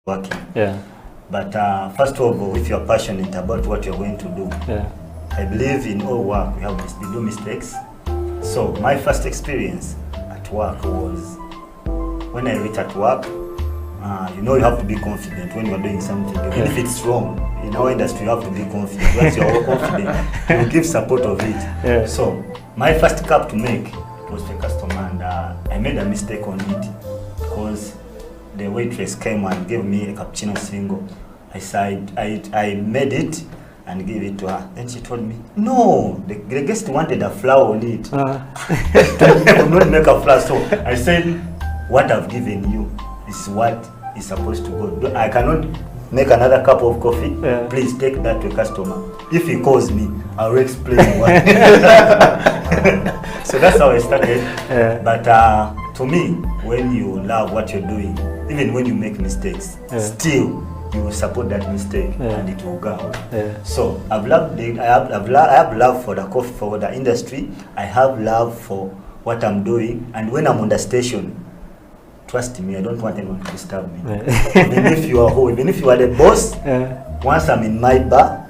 working. Yeah. But first of all, if you're passionate about what you're going to do, Yeah. I believe in all work we do mistakes. So my first experience at work was when I reached at work. You have to be confident when you're doing something. Even if it's wrong, in our industry you have to be confident. Once you're confident, you give support of it. Yeah. So my first cup to make was for a customer, and I made a mistake on it because the waitress came and gave me a cappuccino single. I made it and gave it to her. Then she told me, no, the guest wanted a flower on it. I could not make a flower. So I said, what I've given you is what is supposed to go. I cannot make another cup of coffee. Yeah. Please take that to a customer. If he calls me, I'll explain why. So that's how I started. Yeah. But to me, when you love what you're doing, even when you make mistakes, Yeah. still you will support that mistake, Yeah. and it will go out. Yeah. So I have love for the coffee, for the industry. I have love for what I'm doing, and when I'm on the station, trust me, I don't want anyone to disturb me. Yeah. Even if you are home, even if you are the boss, Yeah. once I'm in my bar,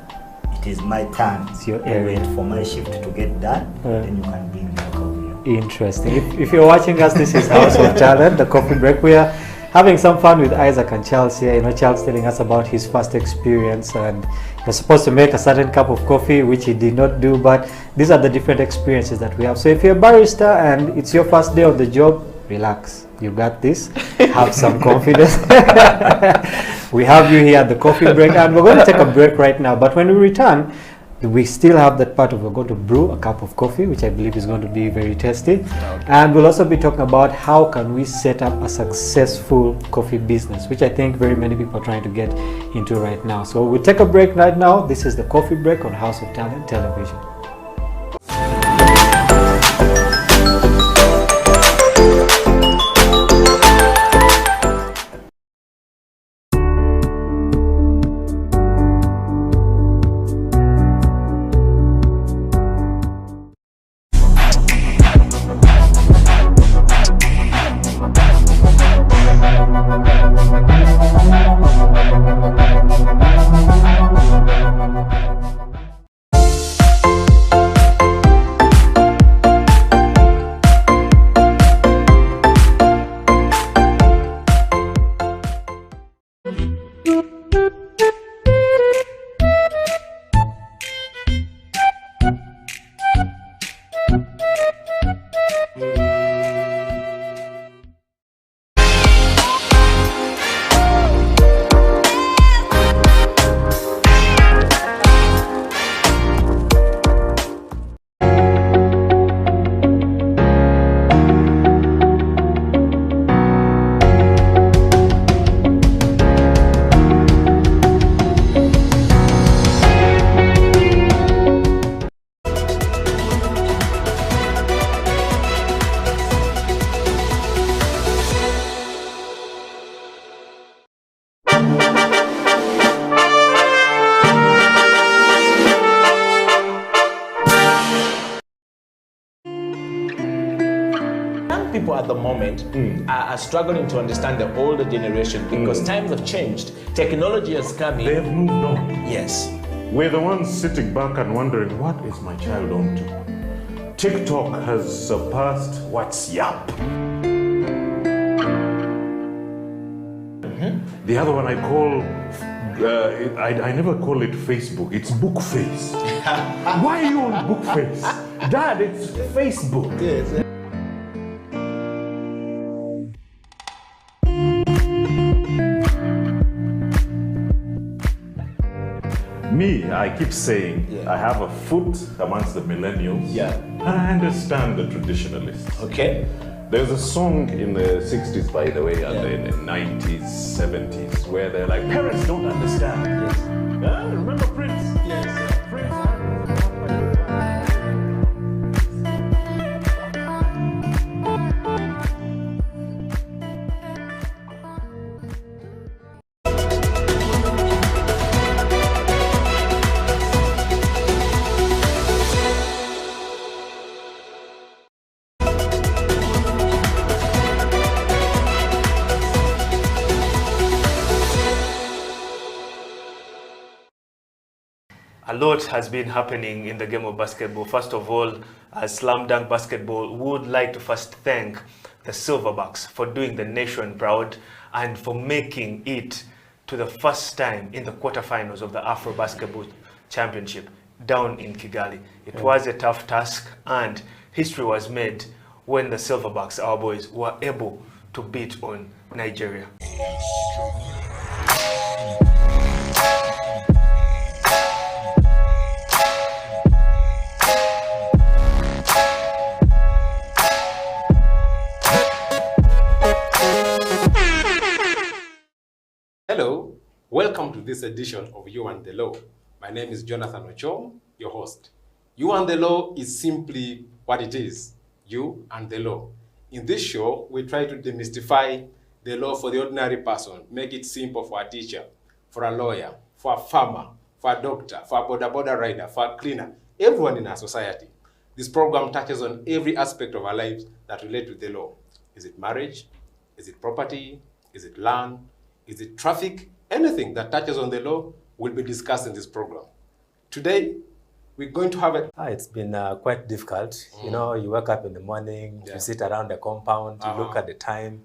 it is my turn. It's your I area. wait for my shift to get done, Yeah. then you can bring me over here. Interesting. If you're watching us, this is House of Talent, the coffee break. We are having some fun with Isaac and Charles here. Charles telling us about his first experience, and he was supposed to make a certain cup of coffee, which he did not do. But these are the different experiences that we have. So if you're a barista and it's your first day on the job, relax. You got this. Have some confidence. We have you here at the coffee break, and we're going to take a break right now. But when we return, we still have that part of we're going to brew a cup of coffee, which I believe is going to be very tasty. And we'll also be talking about how can we set up a successful coffee business, which I think very many people are trying to get into right now. So we'll take a break right now. This is the coffee break on House of Talent Television. People at the moment are struggling to understand the older generation because times have changed. Technology has come in. They've moved on. Yes. We're the ones sitting back and wondering, what is my child on to? TikTok has surpassed WhatsApp. The other one I call, I never call it Facebook, it's Bookface. Why are you on Bookface? Dad, it's Facebook. Yes. Me, I keep saying, I have a foot amongst the millennials. Yeah. And I understand the traditionalists. Okay. There's a song in the 60s, by the way, and the 90s, 70s, where they're like, parents don't understand. Yes. Remember Prince? Yes. Prince. lot has been happening in the game of basketball. First of all, as Slam Dunk Basketball, we would like to first thank the Silverbacks for doing the nation proud and for making it to the first time in the quarterfinals of the Afro Basketball Championship down in Kigali. It was a tough task, and history was made when the Silverbacks, our boys, were able to beat on Nigeria. Hello, welcome to this edition of You and the Law. My name is Jonathan Ochom, your host. You and the Law is simply what it is, you and the law. In this show, we try to demystify the law for the ordinary person, make it simple for a teacher, for a lawyer, for a farmer, for a doctor, for a border rider, for a cleaner, everyone in our society. This program touches on every aspect of our lives that relate to the law. Is it marriage? Is it property? Is it land? Is it traffic? Anything that touches on the law will be discussed in this program. Today, we're going to have it. It's been quite difficult. You know, you wake up in the morning, you sit around the compound, you look at the time.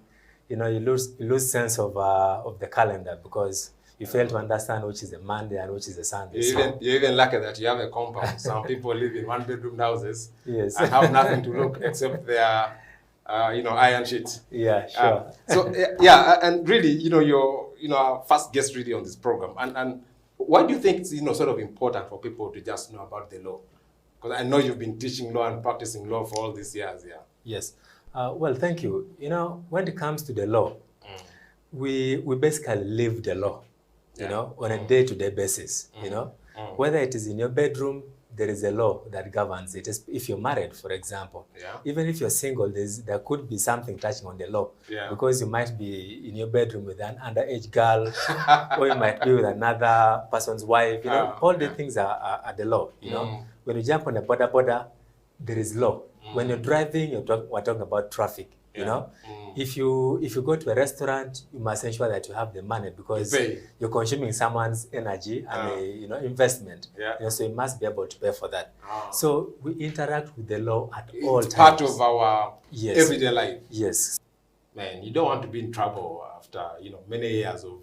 You know, you lose sense of the calendar because you fail to understand which is a Monday and which is a Sunday. You're even lucky that you have a compound. Some people live in one-bedroom houses and have nothing to look except their iron sheets. Yeah, sure. And really, you're our first guest really on this program. And why do you think it's sort of important for people to just know about the law? Because I know you've been teaching law and practicing law for all these years. Yeah. Yes. Well, thank you. You know, when it comes to the law, we basically live the law. You know, on a day-to-day basis. You know, whether it is in your bedroom, there is a law that governs it. If you're married, for example, even if you're single, there could be something touching on the law, because you might be in your bedroom with an underage girl, or you might be with another person's wife. You know, all the things are the law. You know, when you jump on a border, there is law. When you're driving, we're talking about traffic. You know, if you go to a restaurant, you must ensure that you have the money because you're consuming someone's energy and investment. You know, so you must be able to pay for that. So we interact with the law at all times. It's part of our everyday life. Yes. Man, you don't want to be in trouble after many years of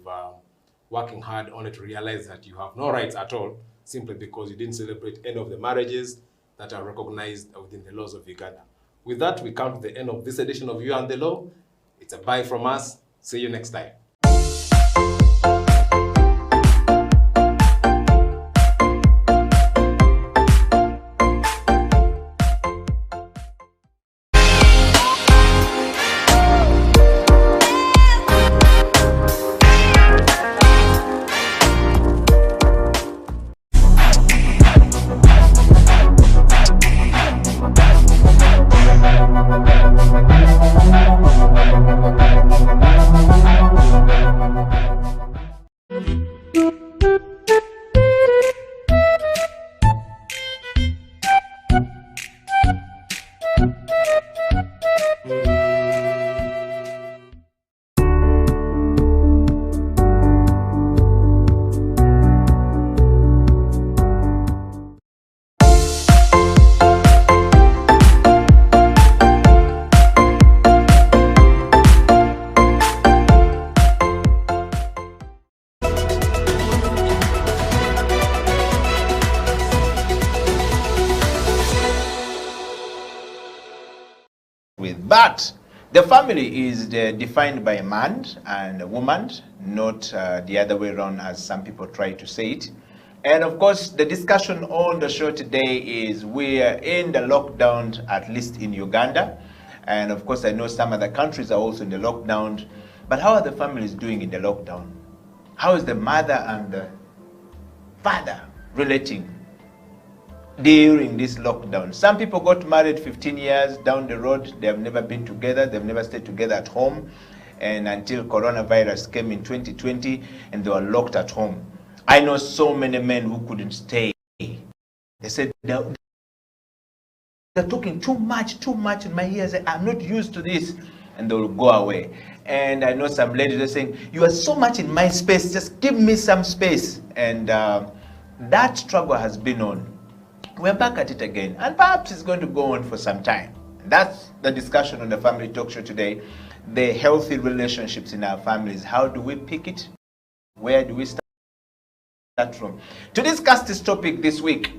working hard only to realize that you have no rights at all simply because you didn't celebrate any of the marriages that are recognized within the laws of Uganda. With that, we come to the end of this edition of You and the Law. It's a bye from us. See you next time. But the family is defined by a man and a woman, not the other way around as some people try to say it. And of course, the discussion on the show today is we are in the lockdown, at least in Uganda. And of course, I know some other countries are also in the lockdown. But how are the families doing in the lockdown? How is the mother and the father relating during this lockdown? Some people got married 15 years down the road. They have never been together. They've never stayed together at home. And until coronavirus came in 2020 and they were locked at home. I know so many men who couldn't stay. They said, they're talking too much in my ears. I'm not used to this. And they will go away. And I know some ladies are saying, you are so much in my space. Just give me some space. And that struggle has been on. We're back at it again, and perhaps it's going to go on for some time. That's the discussion on the Family Talk Show today. The healthy relationships in our families. How do we pick it? Where do we start from? To discuss this topic this week,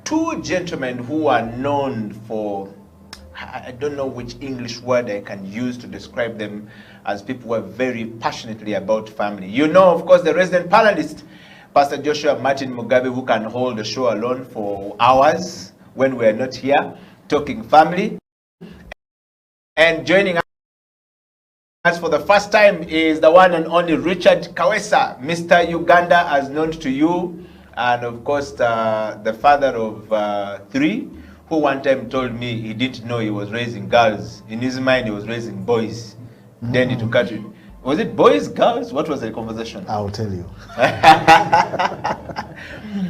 two gentlemen who are known for, I don't know which English word I can use to describe them, as people who are very passionately about family. You know, of course, the resident panelist, Pastor Joshua Martin Mugabe, who can hold the show alone for hours when we're not here, talking family. And joining us for the first time is the one and only Richard Kawesa, Mr. Uganda, as known to you, and of course the father of 3, who one time told me he didn't know he was raising girls. In his mind, he was raising boys. Then he took it. Was it boys, girls? What was the conversation? I'll tell you.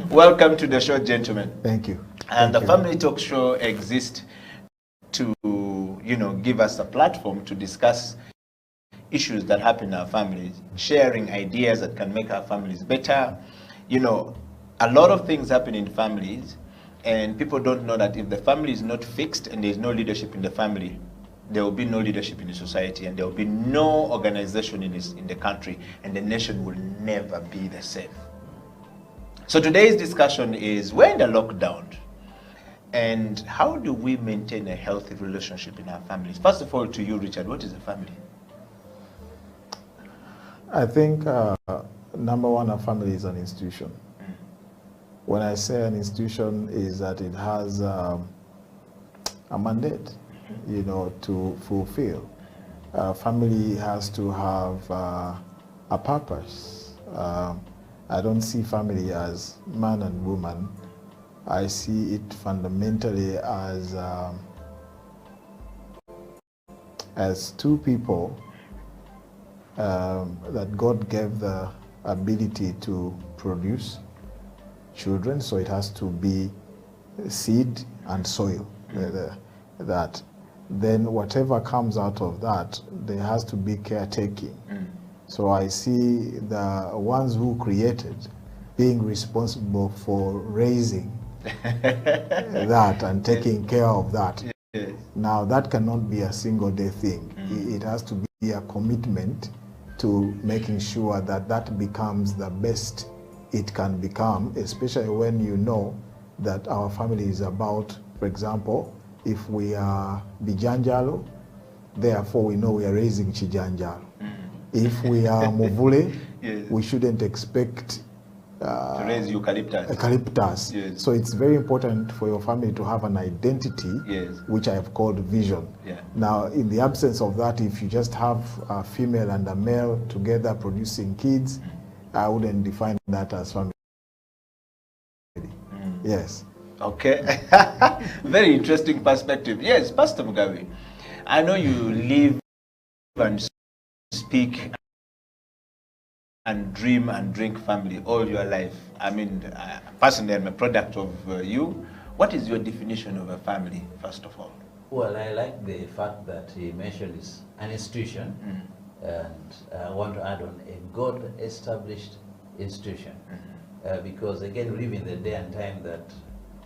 Welcome to the show, gentlemen. Thank you. And the Family Talk Show exists to, you know, give us a platform to discuss issues that happen in our families, sharing ideas that can make our families better. You know, a lot of things happen in families, and people don't know that if the family is not fixed and there's no leadership in the family, there will be no leadership in the society, and there will be no organization in the country, and the nation will never be the same. So today's discussion is, we're in the lockdown, and how do we maintain a healthy relationship in our families? First of all, to you, Richard, what is a family? I think number one, a family is an institution. When I say an institution, is that it has a mandate, you know, to fulfill. Family has to have a purpose. I don't see family as man and woman. I see it fundamentally as two people that God gave the ability to produce children, so it has to be seed and soil. That then whatever comes out of that, there has to be caretaking. So I see the ones who created being responsible for raising that and taking care of that. Yes. Now that cannot be a single day thing. It has to be a commitment to making sure that that becomes the best it can become, especially when you know that our family is about, for example, if we are Bijanjalo, therefore we know we are raising Chijanjalo. If we are Muvule, Yes. we shouldn't expect To raise eucalyptus. Yes. So it's very important for your family to have an identity, Yes. which I have called vision. Yeah. Now, in the absence of that, if you just have a female and a male together producing kids, I wouldn't define that as family. Yes. Okay. Very interesting perspective. Yes, Pastor Mugabe, I know you live and speak and dream and drink family all your life. I mean, personally, I'm a product of you. What is your definition of a family, first of all? Well, I like the fact that he mentioned it's an institution, and I want to add on a God-established institution, because again, we live in the day and time that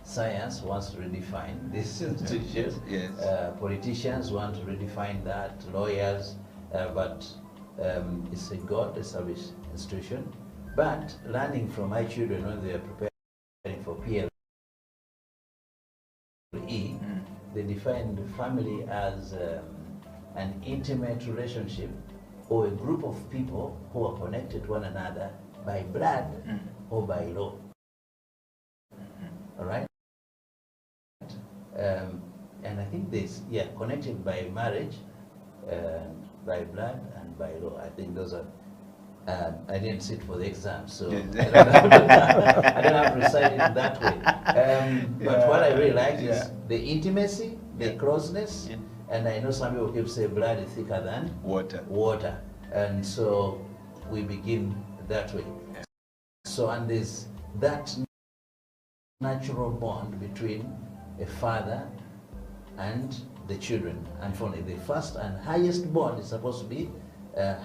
science wants to redefine these institutions. Yes. Politicians want to redefine that, lawyers, but it's a God-established institution. But learning from my children when they are preparing for PLE, they defined family as an intimate relationship or a group of people who are connected to one another by blood or by law. All right? And I think this, connected by marriage, by blood and by law. I think those are, I didn't sit for the exam, so I don't have to recite it that way. But what I really like is the intimacy, the closeness, and I know some people keep saying blood is thicker than water. And so we begin that way. So, and there's that natural bond between a father and the children. And for the first and highest bond is supposed to be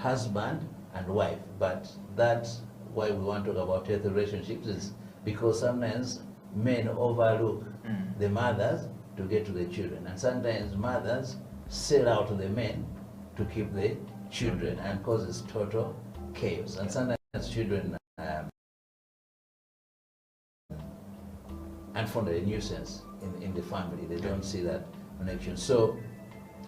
husband and wife, but that why we want to talk about healthy relationships is because sometimes men overlook the mothers to get to the children, and sometimes mothers sell out to the men to keep the children and causes total chaos. And sometimes children and find a nuisance in the family. They don't see that connection. So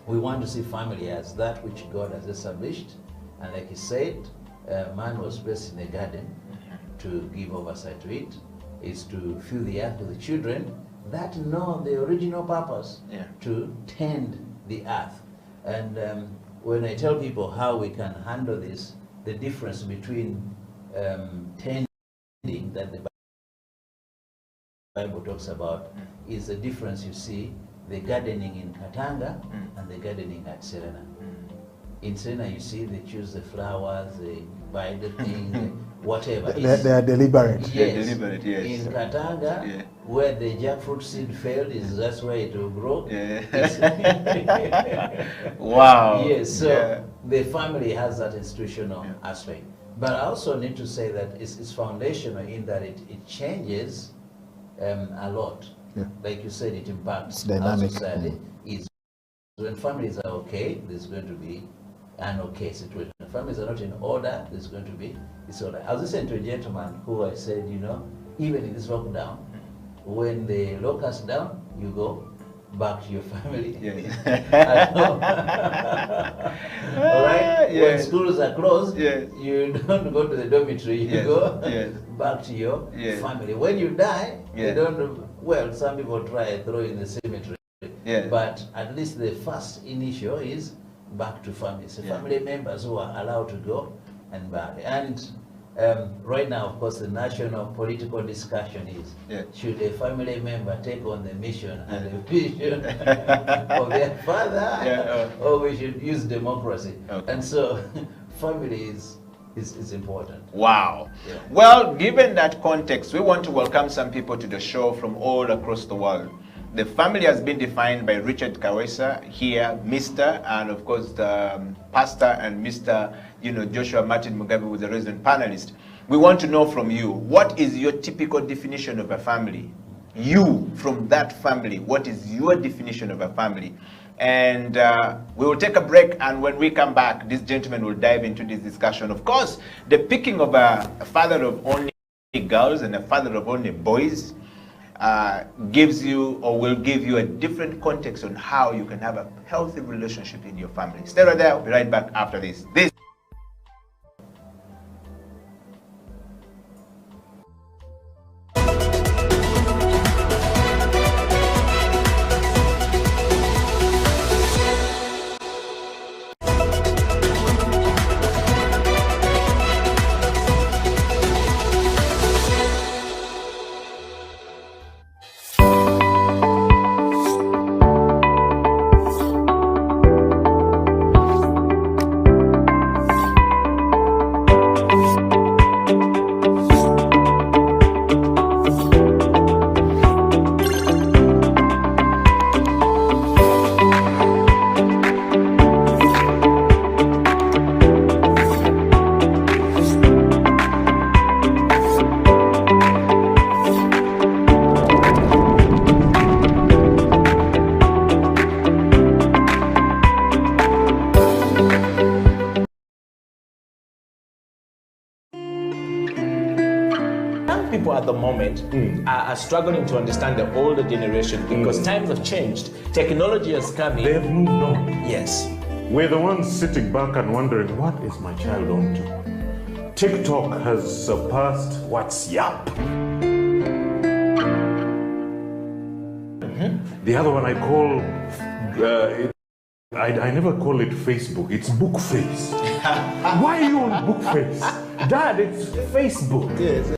we want to see family as that which God has established. And like he said, man was placed in the garden to give oversight to it, is to fill the earth with the children that know the original purpose, to tend the earth. And when I tell people how we can handle this, the difference between tending that the Bible talks about is the difference you see the gardening in Katanga and the gardening at Serena. In Serena, you see they choose the flowers, they buy the thing, whatever. They are deliberate. Yes. They're deliberate, yes. In Katanga, where the jackfruit seed failed, is that's where it will grow. Wow. Yes, so the family has that institutional aspect. But I also need to say that it's foundational in that it changes a lot. Like you said, it impacts our society. When families are okay, there's going to be an okay situation. If families are not in order, there's going to be disorder. I was listening to a gentleman who I said, you know, even in this lockdown, when the lockdown's down, you go back to your family. All right? When schools are closed, you don't go to the dormitory, you go back to your family. When you die, you don't, well, some people try throw in the cemetery. But at least the first initial is back to family. So family members who are allowed to go and bury. And right now, of course, the national political discussion is, should a family member take on the mission and the vision of their father, or we should use democracy? And so family is important. Wow. Well, given that context, we want to welcome some people to the show from all across the world. The family has been defined by Richard Kawesa here, Mr. and of course the pastor and Mr. Joshua Martin Mugabe, who is a resident panelist. We want to know from you, what is your typical definition of a family? You, from that family, what is your definition of a family? And we will take a break, and when we come back, this gentleman will dive into this discussion. Of course, the picking of a father of only girls and a father of only boys gives you, or will give you, a different context on how you can have a healthy relationship in your family. Stay right there. We'll be right back after this. At the moment are struggling to understand the older generation because times have changed. Technology has come in. They have moved on. Yes. We're the ones sitting back and wondering, what is my child on to? TikTok has surpassed WhatsApp. The other one I call, I never call it Facebook, it's Bookface. Why are you on Bookface? Dad, it's Facebook. Yes.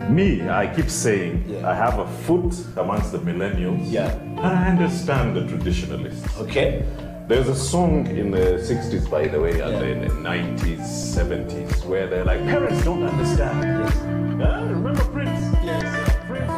Me, I keep saying, I have a foot amongst the millennials. And I understand the traditionalists. Okay. There's a song in the 60s, by the way, and in the 90s, 70s, where they're like, parents don't understand. Remember Prince? Yes. Prince,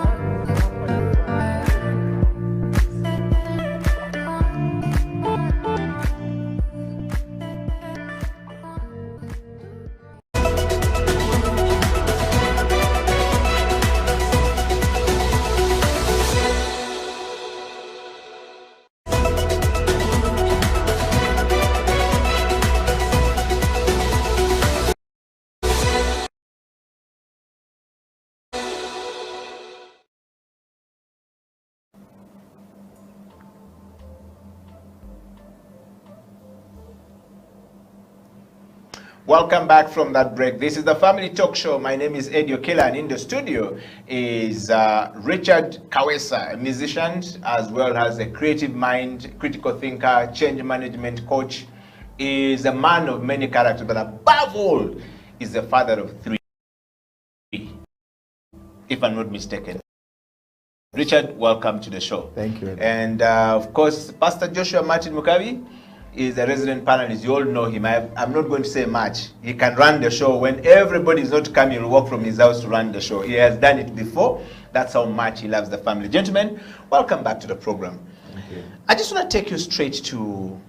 Welcome back from that break. This is the Family Talk Show. My name is Eddie Okela, and in the studio is Richard Kawesa, a musician, as well as a creative mind, critical thinker, change management coach. Is a man of many characters, but above all, is the father of 3, if I'm not mistaken. Richard, welcome to the show. Thank you. And of course, Pastor Joshua Martin Mukabi is a resident panelist. You all know him. I'm not going to say much. He can run the show. When everybody is not coming, he'll walk from his house to run the show. He has done it before. That's how much he loves the family. Gentlemen, welcome back to the program. Thank you. I just want to take you straight to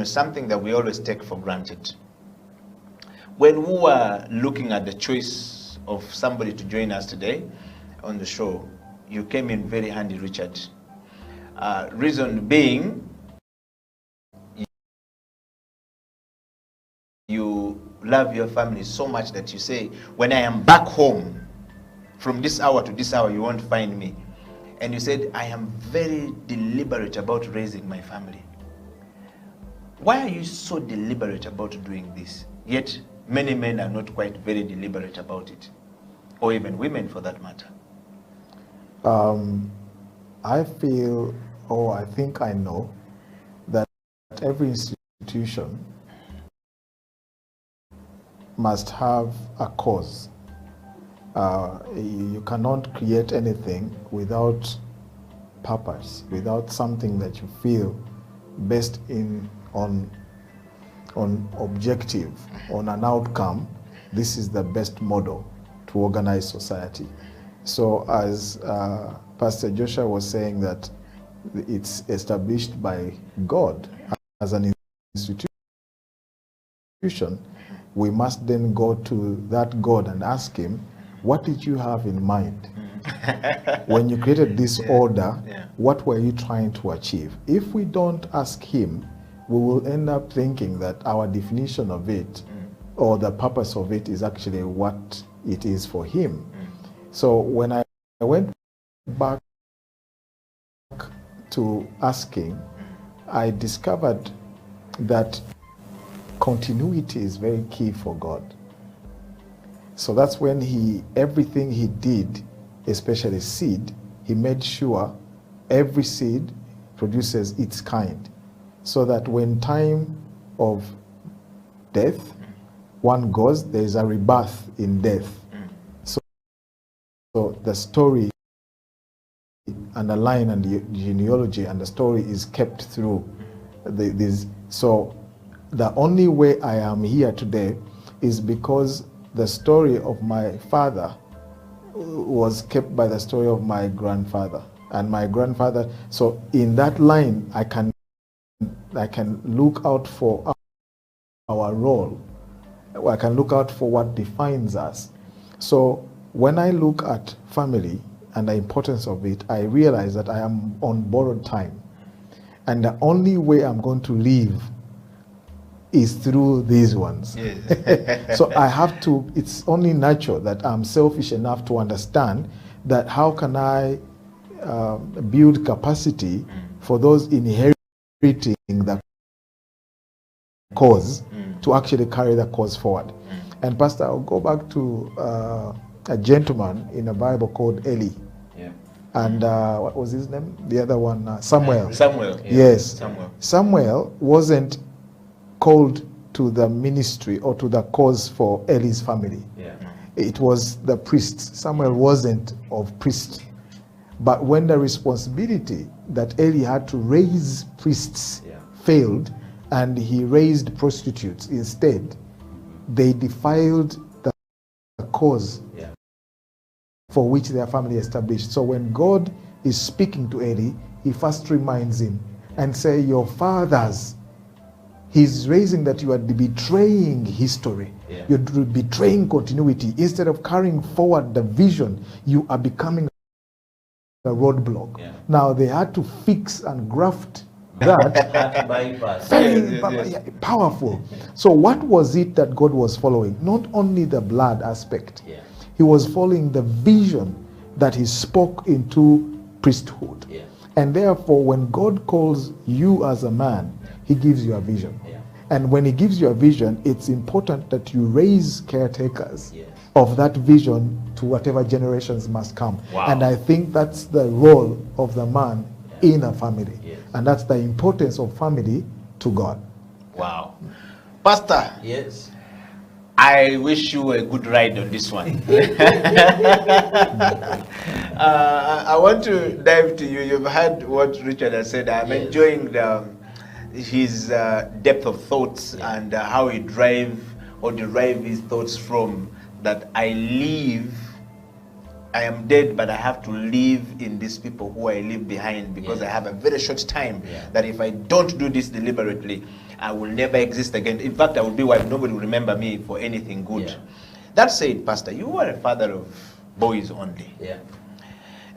something that we always take for granted. When we were looking at the choice of somebody to join us today on the show, you came in very handy, Richard. Reason being, you love your family so much that you say, when I am back home, from this hour to this hour, you won't find me. And you said, I am very deliberate about raising my family. Why are you so deliberate about doing this? Yet, many men are not quite very deliberate about it. Or even women, for that matter. I feel, or I think I know, that every institution must have a cause. You cannot create anything without purpose, without something that you feel based on objective, on an outcome. This is the best model to organize society. So as Pastor Joshua was saying, that it's established by God as an institution, we must then go to that God and ask him, what did you have in mind? When you created this order, what were you trying to achieve? If we don't ask him, we will end up thinking that our definition of it or the purpose of it is actually what it is for him. So when I went back to asking, I discovered that continuity is very key for God. So that's when everything he did, especially seed, he made sure every seed produces its kind. So that when time of death, one goes, there is a rebirth in death. So the story and the line and the genealogy and the story is kept through this. So the only way I am here today is because the story of my father was kept by the story of my grandfather and my grandfather. So in that line, I can look out for our role. I can look out for what defines us. So when I look at family and the importance of it, I realize that I am on borrowed time. And the only way I'm going to live is through these ones. Yes. So I have to, it's only natural that I'm selfish enough to understand that how can I build capacity for those inheriting the cause to actually carry the cause forward. And Pastor, I'll go back to a gentleman in the Bible called Eli. Yeah. And what was his name? The other one, Samuel. Samuel. Yes. Samuel wasn't called to the ministry or to the cause for Eli's family. Yeah. It was the priests. Samuel wasn't of priest. But when the responsibility that Eli had to raise priests failed, and he raised prostitutes instead, they defiled the cause for which their family established. So when God is speaking to Eli, he first reminds him and say, your fathers, he's raising that you are betraying history. Yeah. You're betraying continuity. Instead of carrying forward the vision, you are becoming a roadblock. Yeah. Now they had to fix and graft that. Very powerful. So what was it that God was following? Not only the blood aspect. Yeah. He was following the vision that he spoke into priesthood. Yeah. And therefore, when God calls you as a man, he gives you a vision. Yeah. And when he gives you a vision, it's important that you raise caretakers Yes. of that vision to whatever generations must come. Wow. And I think that's the role of the man in a family. Yes. And that's the importance of family to God. Wow. Pastor, Yes. I wish you a good ride on this one. I want to dive to you. You've heard what Richard has said. I'm Yes. enjoying his depth of thoughts Yeah. and how he derive his thoughts from that I am dead, but I have to live in these people who I leave behind because Yeah. I have a very short time. Yeah. That if I don't do this deliberately, I will never exist again. In fact, I will be wiped. Nobody will remember me for anything good. Yeah. That said, Pastor, you are a father of boys only. Yeah.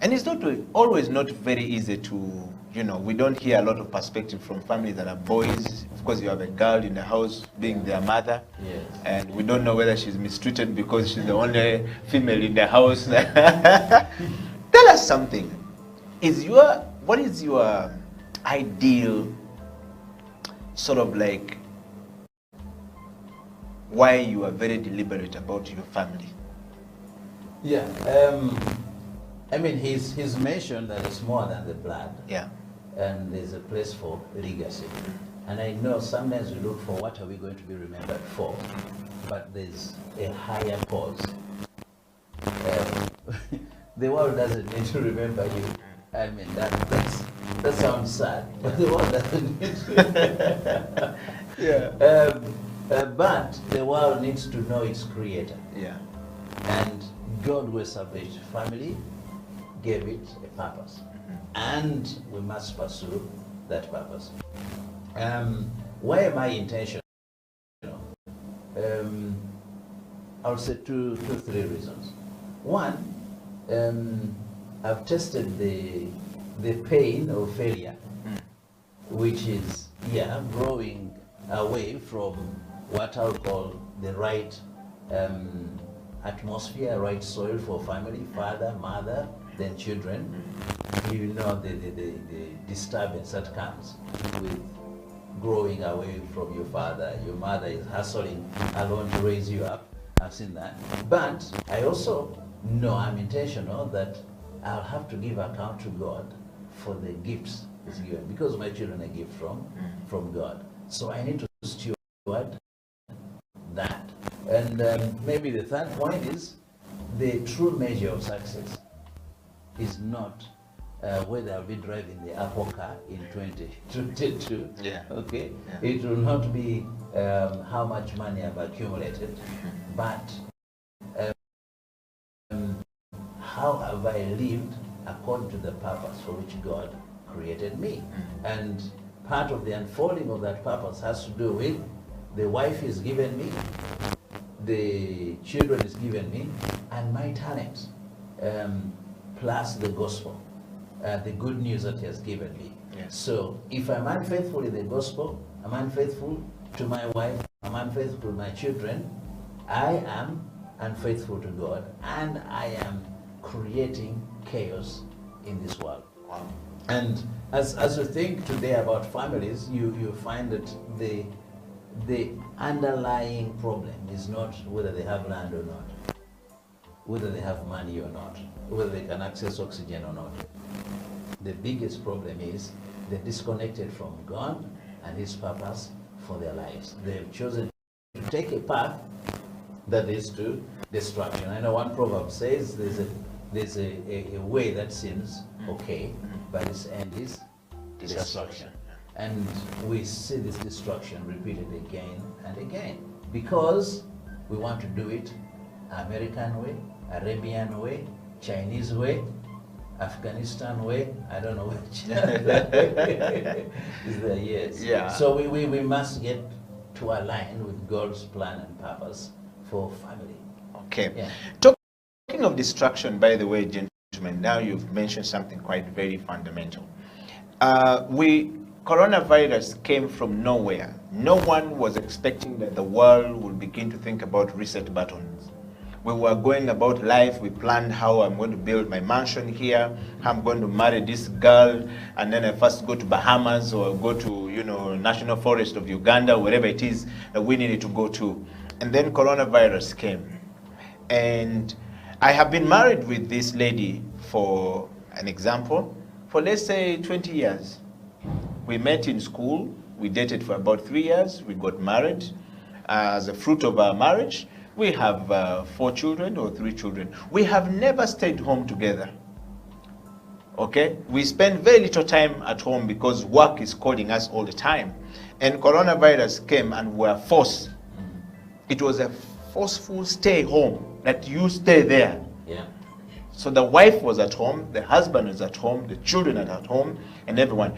And it's always not very easy to, we don't hear a lot of perspective from families that are boys. Of course, you have a girl in the house being their mother. Yes. And we don't know whether she's mistreated because she's the only female in the house. Tell us something. What is your ideal sort of like why you are very deliberate about your family? Yeah. I mean, he's mentioned that it's more than the blood. Yeah. And there's a place for legacy. And I know sometimes we look for what are we going to be remembered for, but there's a higher cause. The world doesn't need to remember you. I mean, that sounds sad, but the world doesn't need to. Yeah. But the world needs to know its creator. Yeah. And God will establish family, gave it a purpose. And we must pursue that purpose. Why am I intentional? I'll say two, three reasons. One, I've tested the pain of failure, which is, growing away from what I'll call the right atmosphere, right soil for family, father, mother, then children. You know the disturbance that comes with growing away from your father. Your mother is hustling alone to raise you up. I've seen that. But I also know I'm intentional that I'll have to give account to God for the gifts He's given, because my children are a gift from God. So I need to steward that. And maybe the third point is the true measure of success is not whether I'll be driving the Apple car in 2022. Yeah. Okay. Yeah. It will not be how much money I've accumulated, but how have I lived according to the purpose for which God created me? And part of the unfolding of that purpose has to do with the wife is given me, the children is given me, and my talents, plus the gospel, the good news that He has given me. Yes. So if I'm unfaithful in the gospel, I'm unfaithful to my wife, I'm unfaithful to my children, I am unfaithful to God, and I am creating chaos in this world. Wow. And as you think today about families, you find that the underlying problem is not whether they have land or not, whether they have money or not, whether they can access oxygen or not. The biggest problem is they're disconnected from God and His purpose for their lives. They've chosen to take a path that is to destruction. I know one proverb says there's a way that seems okay, but its end is destruction. And we see this destruction repeated again and again because we want to do it American way, Arabian way, Chinese way, Afghanistan way, I don't know which. Is there? Yes. Yeah. So we must get to align with God's plan and purpose for family. Okay. Yeah. Talking of destruction, by the way, gentlemen, now you've mentioned something quite very fundamental. Coronavirus came from nowhere. No one was expecting that the world would begin to think about reset buttons. We were going about life. We planned how I'm going to build my mansion here, how I'm going to marry this girl, and then I first go to Bahamas or go to, you know, National Forest of Uganda, wherever it is that we needed to go to. And then coronavirus came. And I have been married with this lady, for an example, for let's say 20 years. We met in school, we dated for about 3 years, we got married. As a fruit of our marriage, we have 4 children or 3 children. We have never stayed home together. Okay? We spend very little time at home because work is calling us all the time. And coronavirus came and we were forced. It was a forceful stay home, that you stay there. Yeah. So the wife was at home, the husband was at home, the children are at home, and everyone.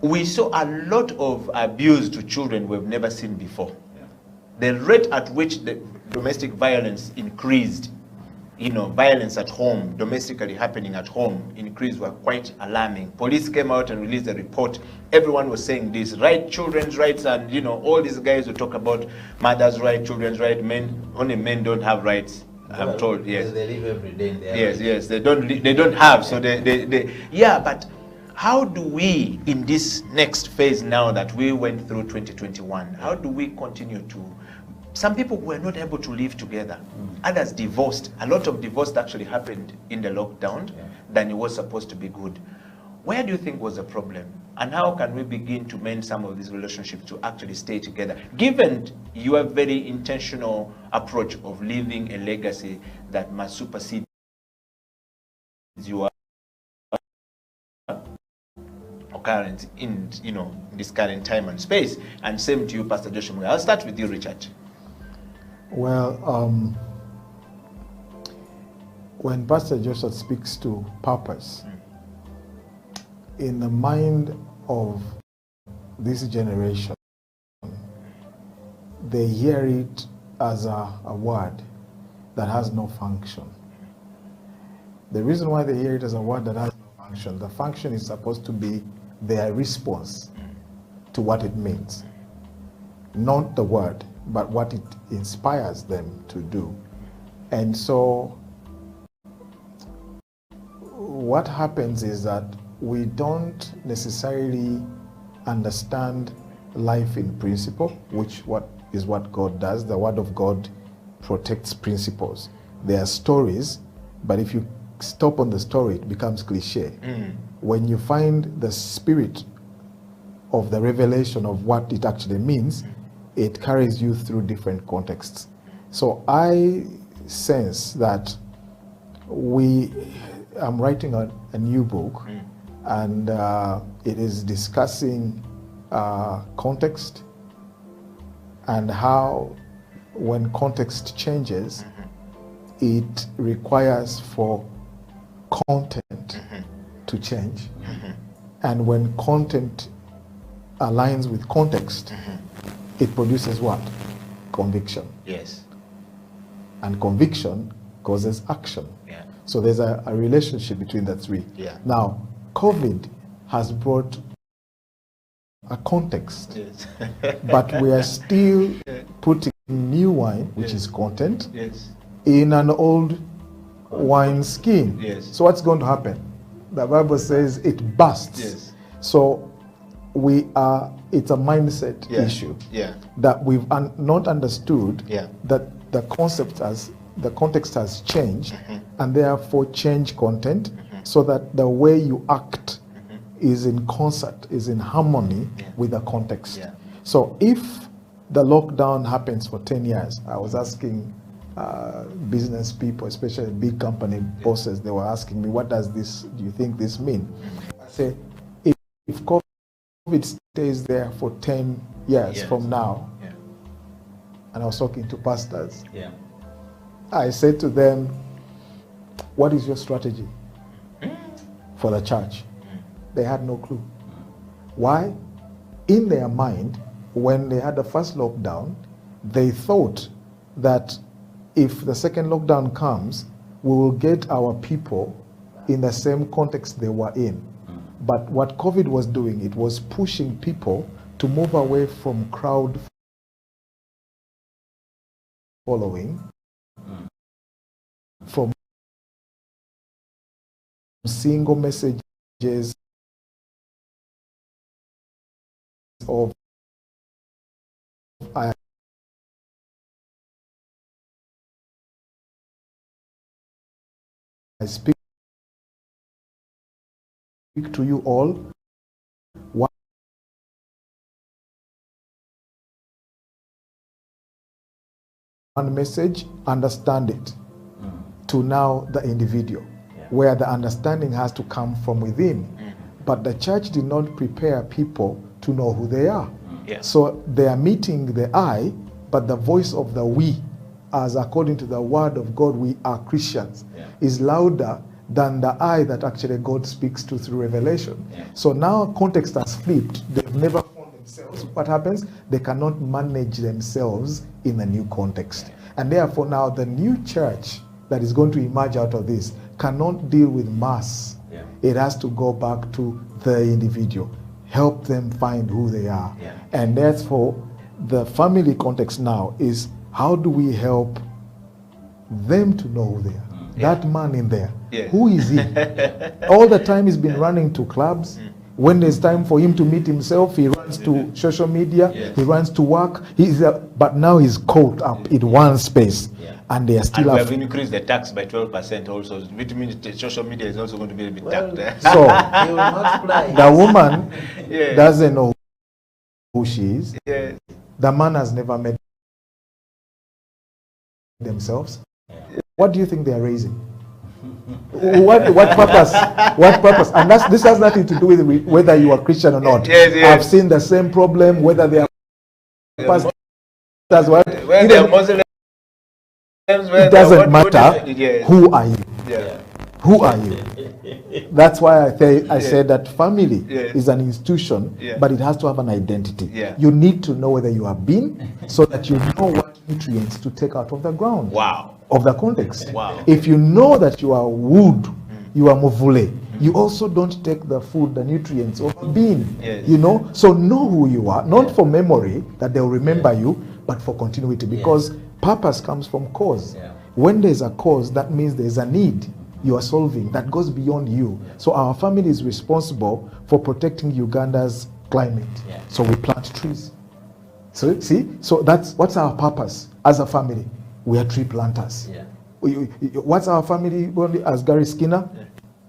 We saw a lot of abuse to children we've never seen before. The rate at which the domestic violence increased, you know, violence at home, domestically happening at home, increased, were quite alarming. Police came out and released a report. Everyone was saying this, right, children's rights, and, you know, all these guys who talk about mothers' rights, children's rights, men, only men don't have rights. I'm Well, told, yes. They live every day in their Yes, life. yes, they don't have, so yeah, but how do we, in this next phase now that we went through 2021, how do we continue to, some people were not able to live together, others divorced. A lot of divorce actually happened in the lockdown than it was supposed to be good. Where do you think was the problem? And how can we begin to mend some of these relationships to actually stay together, given your very intentional approach of leaving a legacy that must supersede your current in, you know, this current time and space? And same to you, Pastor Joshua. I'll start with you, Richard. Well, when Pastor Joshua speaks to purpose, in the mind of this generation, they hear it as a word that has no function. The reason why they hear it as a word that has no function, the function is supposed to be their response to what it means. Not the word, but what it inspires them to do. And so what happens is that we don't necessarily understand life in principle, which is what God does. The Word of God protects principles. There are stories, but if you stop on the story, it becomes cliche. When you find the spirit of the revelation of what it actually means, it carries you through different contexts. So I sense that I'm writing a new book, and it is discussing context and how, when context changes, it requires for content to change. And when content aligns with context, it produces what? Conviction. Yes. And conviction causes action. Yeah. So there's a relationship between the three. Yeah. Now, COVID has brought a context, Yes. but we are still putting new wine, which is content, Yes. in an old wine skin. Yes. So what's going to happen? The Bible says it bursts. Yes. So it's a mindset Yeah. issue Yeah. that we've not understood, Yeah. that the context has changed, and therefore change content, so that the way you act is in concert, is in harmony with the context. Yeah. So if the lockdown happens for 10 years, I was asking business people, especially big company bosses, they were asking me, do you think this mean? I say, if COVID stays there for 10 years from now, and I was talking to pastors, I said to them, what is your strategy for the church? They had no clue. Why? In their mind, when they had the first lockdown, they thought that if the second lockdown comes, we will get our people in the same context they were in. But what COVID was doing, it was pushing people to move away from crowd following from single messages of I speak to you all one message, understand it, to now the individual, where the understanding has to come from within. But the church did not prepare people to know who they are. So they are meeting the I, but the voice of the we, as according to the word of God, we are Christians, is louder than the I that actually God speaks to through revelation. So now context has flipped. They've never found themselves. What happens? They cannot manage themselves in a new context. And therefore now the new church that is going to emerge out of this cannot deal with mass. It has to go back to the individual, help them find who they are. And therefore the family context now is, how do we help them to know who they are? That man in there, who is he? All the time he's been running to clubs. When there's time for him to meet himself, he runs to social media, he runs to work. But now he's caught up in one space. And they are still. And we have increased the tax by 12% also, which means the social media is also going to be a bit taxed. So the woman doesn't know who she is. The man has never met themselves. What do you think they are raising? What purpose? What purpose? And this has nothing to do with whether you are Christian or not. I've seen the same problem, whether they are pastors. It doesn't matter. Who are you? Who are you? That's why I said that family is an institution, but it has to have an identity. You need to know whether you have been, so that you know what nutrients to take out of the ground. Of the context. If you know that you are wood, you are movule, you also don't take the food, the nutrients of being. You know, so know who you are, not for memory that they'll remember you, but for continuity, because purpose comes from cause. When there's a cause, that means there's a need you are solving that goes beyond you. So our family is responsible for protecting Uganda's climate. So we plant trees. So see, so what's our purpose as a family? We are tree planters. What's our family as Gary Skinner?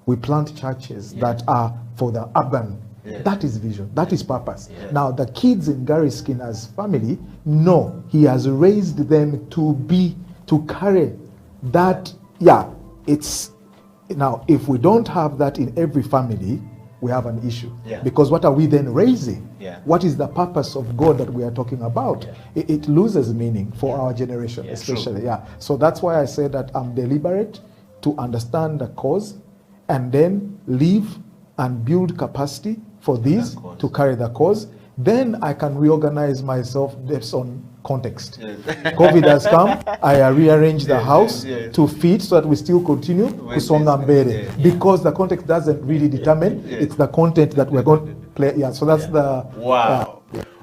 We plant churches that are for the urban. That is vision. That is purpose. Now the kids in Gary Skinner's family know he has raised them to carry that. It's now, if we don't have that in every family, we have an issue. Because what are we then raising? What is the purpose of God that we are talking about? It loses meaning for our generation, especially. So that's why I say that I'm deliberate to understand the cause and then live and build capacity for these to carry the cause. Then I can reorganize myself based on context. COVID has come, I rearrange the house to fit so that we still continue kusonga mbele, because the context doesn't really determine, it's the content that we're going to play. So that's the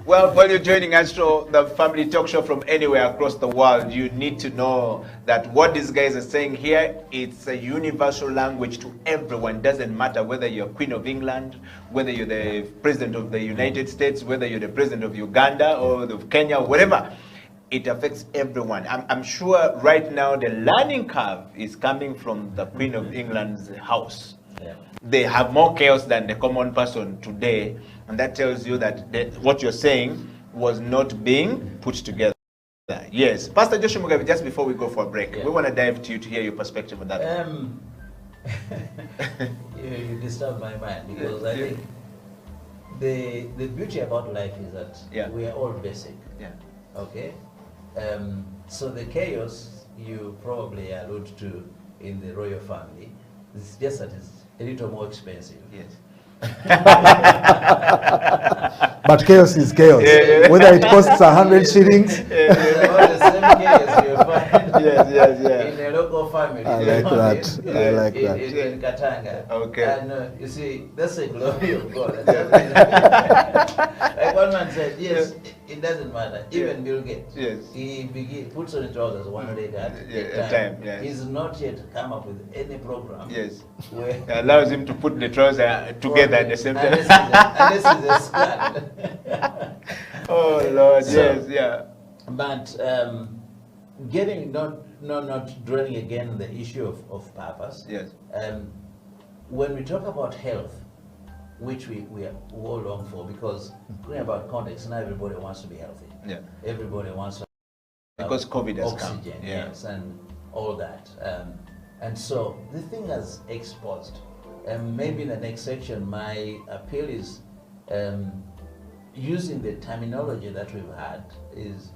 Well, while you're joining us for the Family Talk Show from anywhere across the world, you need to know that what these guys are saying here, it's a universal language to everyone. Doesn't matter whether you're Queen of England, whether you're the President of the United States, whether you're the President of Uganda or of Kenya, whatever. It affects everyone. I'm sure right now the learning curve is coming from the Queen of England's house. They have more chaos than the common person today. And that tells you that what you're saying was not being put together. Yes. Pastor Joshua Mugabe, just before we go for a break, we want to dive to you to hear your perspective on that. You disturb my mind, because I think the beauty about life is that we are all basic. Okay? So the chaos you probably allude to in the royal family, it's just that it's a little more expensive. But chaos is chaos. Whether it costs 100 shillings. The same chaos you find in a local family. I like that. I like that. In Katanga. Okay. And you see, that's the glory of God. Like one man said, yes, It doesn't matter. Even Bill Gates. Yes. He puts on his trousers one leg at a a time, time. yes. He's not yet come up with any program. Yes. Where It allows him to put the trousers together at the same time. Unless he's a skirt. Oh Lord, So, yes, yeah. But getting not dwelling again on the issue of purpose. Yes. When we talk about health, which we all long for, because talking about context, now everybody wants to be healthy. Yeah. Everybody wants to Because COVID has come. oxygen, Yeah. yes, and all that. And so the thing has exposed. Maybe in the next section, my appeal is using the terminology that we've had is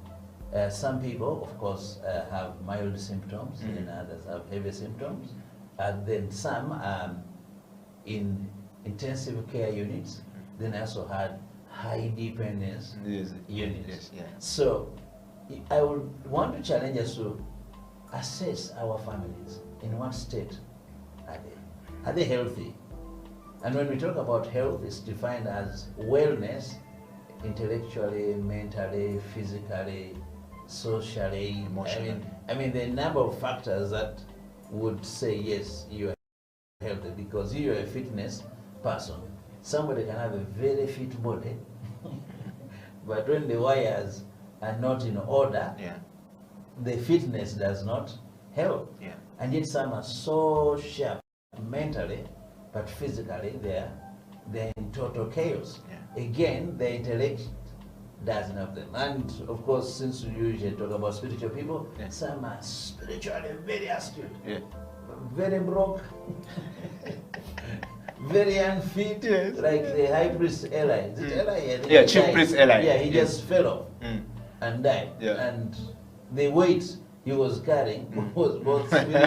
some people, of course, have mild symptoms, and others have heavy symptoms, and then some in intensive care units. Then I also had high dependence Yes. units. Yes, yeah. So I would want to challenge us to assess our families. In what state are they? Are they healthy? And when we talk about health, it's defined as wellness, intellectually, mentally, physically, socially, Emotionally. I mean, the number of factors that would say yes, you are healthy, because you are a fitness person. Somebody can have a very fit body, but when the wires are not in order, Yeah. the fitness does not help. Yeah. And yet some are so sharp mentally, but physically they're in total chaos. Yeah. Again, the intellect doesn't help them. And of course, since we usually talk about spiritual people, Yeah. some are spiritually very astute, Yeah. very broke, very unfit, Yes. like the high priest Eli. Is it Eli? I think Yeah, he Chief died. Priest Eli. Yeah, he Yes. just fell off and died. Yeah. And the weight he was carrying was both spiritual